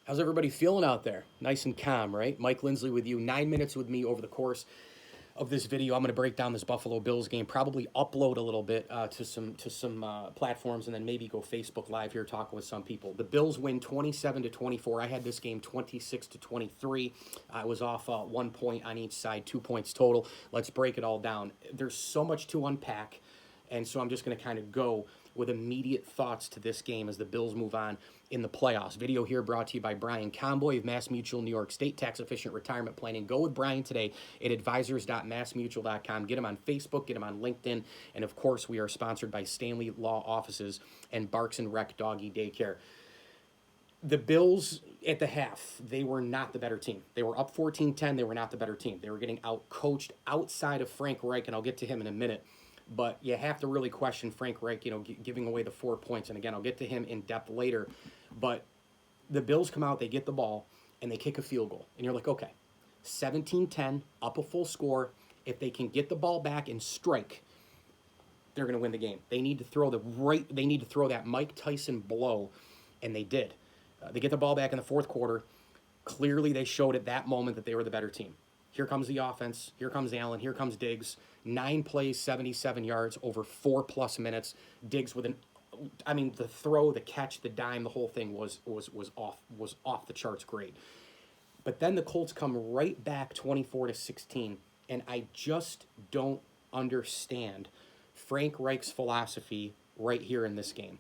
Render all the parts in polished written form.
How's everybody feeling out there? Nice and calm, right? Mike Lindsley with you. 9 minutes with me over the course of this video. I'm going to break down this Buffalo Bills game. Probably upload a little bit to some platforms, and then maybe go Facebook Live here talking with some people. The Bills win 27-24. I had this game 26-23. I was off 1 point on each side, 2 points total. Let's break it all down. There's so much to unpack, and so I'm just going to kind of go with immediate thoughts to this game as the Bills move on in the playoffs. Video here brought to you by Brian Comboy of Mass Mutual New York State, tax-efficient retirement planning. Go with Brian today at advisors.massmutual.com. Get him on Facebook, get him on LinkedIn, and of course, we are sponsored by Stanley Law Offices and Barks and Rec Doggy Daycare. The Bills at the half, they were not the better team. They were up 14-10. They were not the better team. They were getting out-coached outside of Frank Reich, and I'll get to him in a minute. But you have to really question Frank Reich, giving away the 4 points. And again, I'll get to him in depth later. But the Bills come out, they get the ball, and they kick a field goal. And you're like, okay, 17-10, up a full score. If they can get the ball back and strike, they're going to win the game. They need to throw that Mike Tyson blow, and they did. They get the ball back in the fourth quarter. Clearly, they showed at that moment that they were the better team. Here comes the offense. Here comes Allen. Here comes Diggs. 9 plays, 77 yards over 4+ minutes. Diggs with the throw, the catch, the dime, the whole thing was off the charts great. But then the Colts come right back 24-16, and I just don't understand Frank Reich's philosophy right here in this game.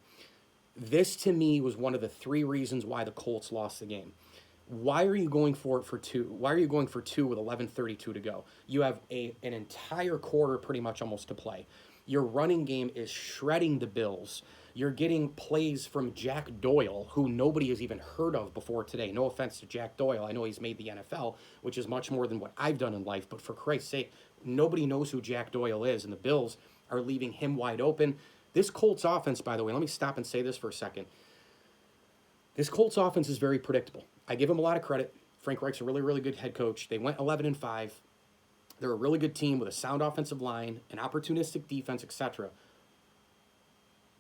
This, to me, was one of the 3 reasons why the Colts lost the game. Why are you going for it for 2? Why are you going for 2 with 11:32 to go? You have an entire quarter pretty much almost to play. Your running game is shredding the Bills. You're getting plays from Jack Doyle, who nobody has even heard of before today. No offense to Jack Doyle. I know he's made the NFL, which is much more than what I've done in life. But for Christ's sake, nobody knows who Jack Doyle is, and the Bills are leaving him wide open. This Colts offense, by the way, let me stop and say this for a second. This Colts offense is very predictable. I give him a lot of credit. Frank Reich's a really, really good head coach. They went 11-5. They're a really good team with a sound offensive line, an opportunistic defense, etc.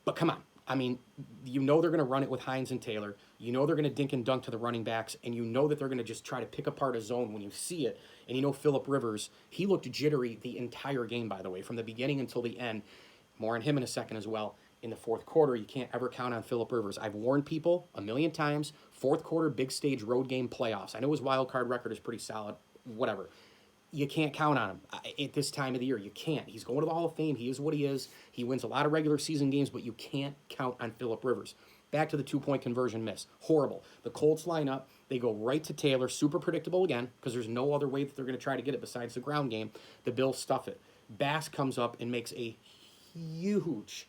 But come on. I mean, you know they're going to run it with Hines and Taylor. You know they're going to dink and dunk to the running backs, and you know that they're going to just try to pick apart a zone when you see it. And you know Phillip Rivers, he looked jittery the entire game, by the way, from the beginning until the end. More on him in a second as well. In the fourth quarter, you can't ever count on Phillip Rivers. I've warned people a million times, fourth quarter, big stage, road game, playoffs. I know his wild card record is pretty solid, whatever. You can't count on him at this time of the year. You can't. He's going to the Hall of Fame. He is what he is. He wins a lot of regular season games, but you can't count on Phillip Rivers. Back to the 2-point conversion miss. Horrible. The Colts line up. They go right to Taylor. Super predictable again, because there's no other way that they're going to try to get it besides the ground game. The Bills stuff it. Bass comes up and makes a huge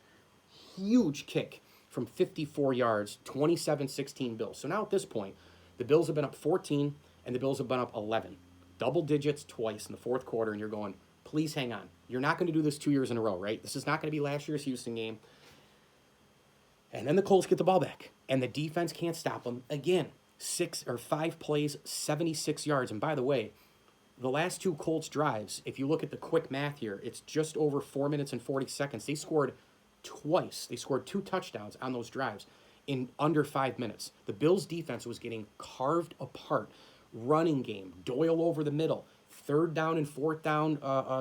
kick from 54 yards, 27-16 Bills. So now at this point, the Bills have been up 14 and the Bills have been up 11. Double digits twice in the fourth quarter, and you're going, please hang on. You're not going to do this 2 years in a row, right? This is not going to be last year's Houston game. And then the Colts get the ball back, and the defense can't stop them. Again, 5 plays, 76 yards. And by the way, the last 2 Colts drives, if you look at the quick math here, it's just over 4 minutes and 40 seconds. They scored twice. They scored 2 touchdowns on those drives in under 5 minutes. The Bills' defense was getting carved apart. Running game, Doyle over the middle, 3rd down and 4th down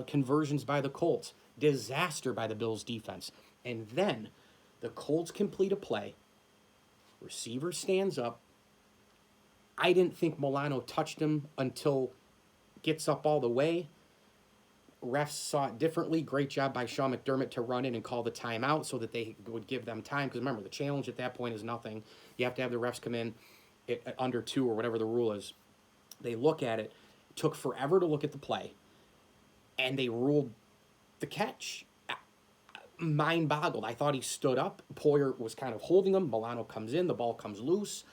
conversions by the Colts. Disaster by the Bills' defense. And then the Colts complete a play. Receiver stands up. I didn't think Milano touched him until gets up all the way. Refs saw it differently. Great job by Sean McDermott to run in and call the timeout so that they would give them time. Because remember, the challenge at that point is nothing. You have to have the refs come in at under 2 or whatever the rule is. They look at it. Took forever to look at the play. And they ruled the catch. Mind boggled. I thought he stood up. Poyer was kind of holding him. Milano comes in. The ball comes loose.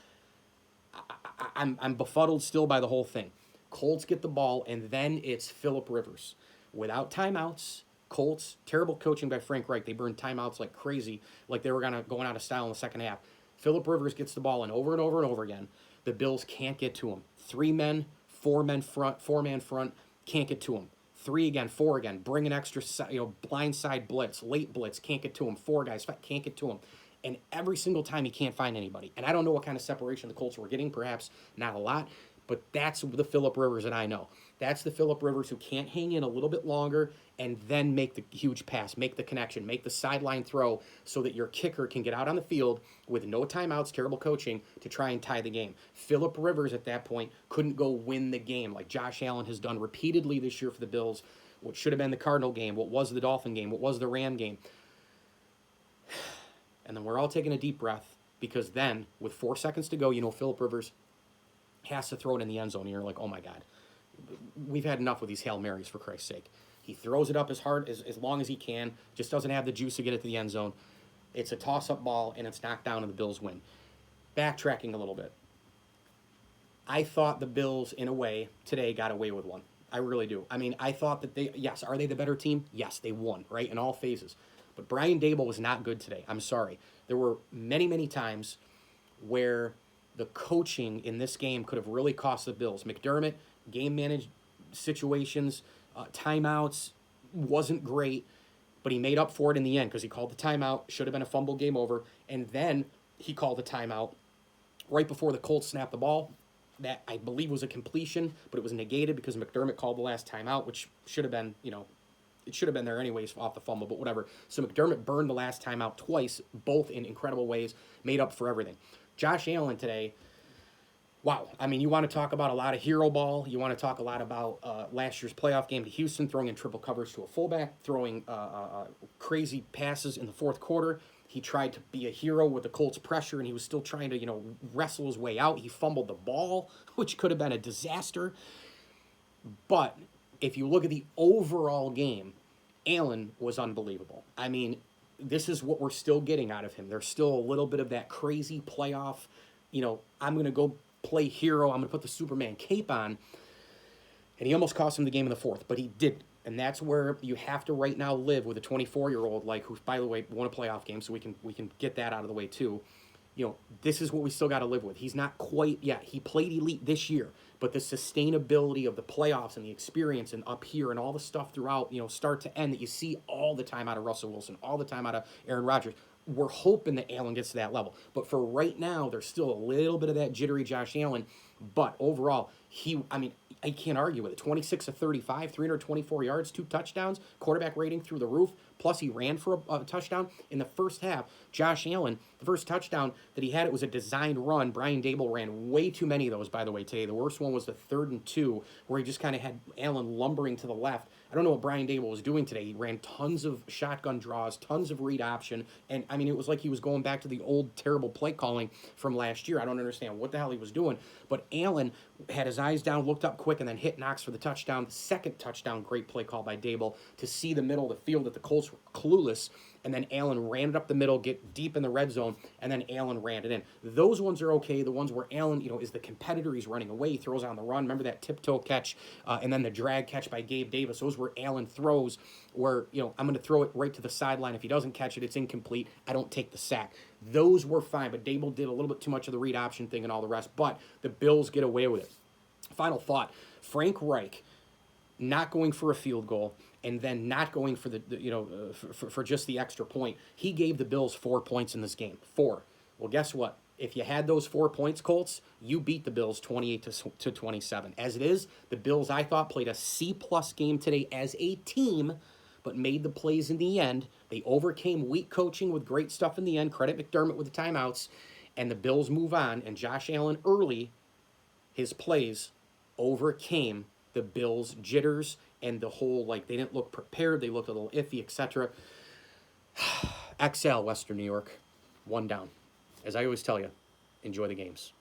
I'm befuddled still by the whole thing. Colts get the ball, and then it's Phillip Rivers. Without timeouts, Colts, terrible coaching by Frank Reich. They burned timeouts like crazy, like they were going out of style in the second half. Phillip Rivers gets the ball, and over and over again, the Bills can't get to him. 3 men, 4 men front, 4-man front, can't get to him. 3 again, 4 again, bring an extra, blindside blitz, late blitz, can't get to him. 4 guys, can't get to him. And every single time he can't find anybody. And I don't know what kind of separation the Colts were getting, perhaps not a lot, but that's the Phillip Rivers that I know. That's the Phillip Rivers who can't hang in a little bit longer and then make the huge pass, make the connection, make the sideline throw so that your kicker can get out on the field with no timeouts, terrible coaching, to try and tie the game. Phillip Rivers at that point couldn't go win the game like Josh Allen has done repeatedly this year for the Bills. What should have been the Cardinal game, what was the Dolphin game, what was the Ram game. And then we're all taking a deep breath because then, with 4 seconds to go, Phillip Rivers has to throw it in the end zone. And you're like, oh my God, we've had enough with these Hail Marys, for Christ's sake. He throws it up as hard, as long as he can, just doesn't have the juice to get it to the end zone. It's a toss-up ball, and it's knocked down, and the Bills win. Backtracking a little bit. I thought the Bills, in a way, today got away with one. I really do. I mean, I thought that yes, are they the better team? Yes, they won, right, in all phases. But Brian Daboll was not good today. I'm sorry. There were many, many times where the coaching in this game could have really cost the Bills. McDermott, game managed situations, timeouts, wasn't great, but he made up for it in the end because he called the timeout. Should have been a fumble, game over. And then he called the timeout right before the Colts snapped the ball. That, I believe, was a completion, but it was negated because McDermott called the last timeout, which should have been, it should have been there anyways off the fumble, but whatever. So McDermott burned the last time out twice, both in incredible ways, made up for everything. Josh Allen today, wow. I mean, you want to talk about a lot of hero ball. You want to talk a lot about last year's playoff game to Houston, throwing in triple coverage to a fullback, throwing crazy passes in the fourth quarter. He tried to be a hero with the Colts pressure, and he was still trying to, wrestle his way out. He fumbled the ball, which could have been a disaster. But if you look at the overall game, Allen was unbelievable. I mean, this is what we're still getting out of him. There's still a little bit of that crazy playoff, I'm going to go play hero. I'm going to put the Superman cape on. And he almost cost him the game in the fourth, but he did. And that's where you have to right now live with a 24-year-old, who, by the way, won a playoff game, so we can get that out of the way too. This is what we still got to live with. He's not quite yet. He played elite this year, but the sustainability of the playoffs and the experience and up here and all the stuff throughout, start to end that you see all the time out of Russell Wilson, all the time out of Aaron Rodgers. We're hoping that Allen gets to that level. But for right now, there's still a little bit of that jittery Josh Allen. But overall, I can't argue with it. 26 of 35, 324 yards, 2 touchdowns, quarterback rating through the roof. Plus, he ran for a touchdown. In the first half, Josh Allen, the first touchdown that he had, it was a designed run. Brian Daboll ran way too many of those, by the way, today. The worst one was the 3rd and 2, where he just kind of had Allen lumbering to the left. I don't know what Brian Daboll was doing today. He ran tons of shotgun draws, tons of read option, and, it was like he was going back to the old terrible play calling from last year. I don't understand what the hell he was doing, but Allen had his eyes down, looked up quick, and then hit Knox for the touchdown. The second touchdown, great play call by Daboll to see the middle of the field that the Colts were clueless, and then Allen ran it up the middle, get deep in the red zone, and then Allen ran it in. Those ones are okay. The ones where Allen, is the competitor. He's running away. He throws on the run. Remember that tiptoe catch and then the drag catch by Gabe Davis. Those were Allen throws where, I'm going to throw it right to the sideline. If he doesn't catch it, it's incomplete. I don't take the sack. Those were fine, but Daboll did a little bit too much of the read option thing and all the rest. But the Bills get away with it. Final thought, Frank Reich not going for a field goal and then not going for for just the extra point. He gave the Bills 4 points in this game. 4. Well, guess what? If you had those 4 points, Colts, you beat the Bills 28 to 27. As it is, the Bills, I thought, played a C-plus game today as a team, but made the plays in the end. They overcame weak coaching with great stuff in the end. Credit McDermott with the timeouts. And the Bills move on. And Josh Allen early, his plays overcame the Bills' jitters and the whole, they didn't look prepared. They looked a little iffy, etc. XL, Western New York. 1 down. As I always tell you, enjoy the games.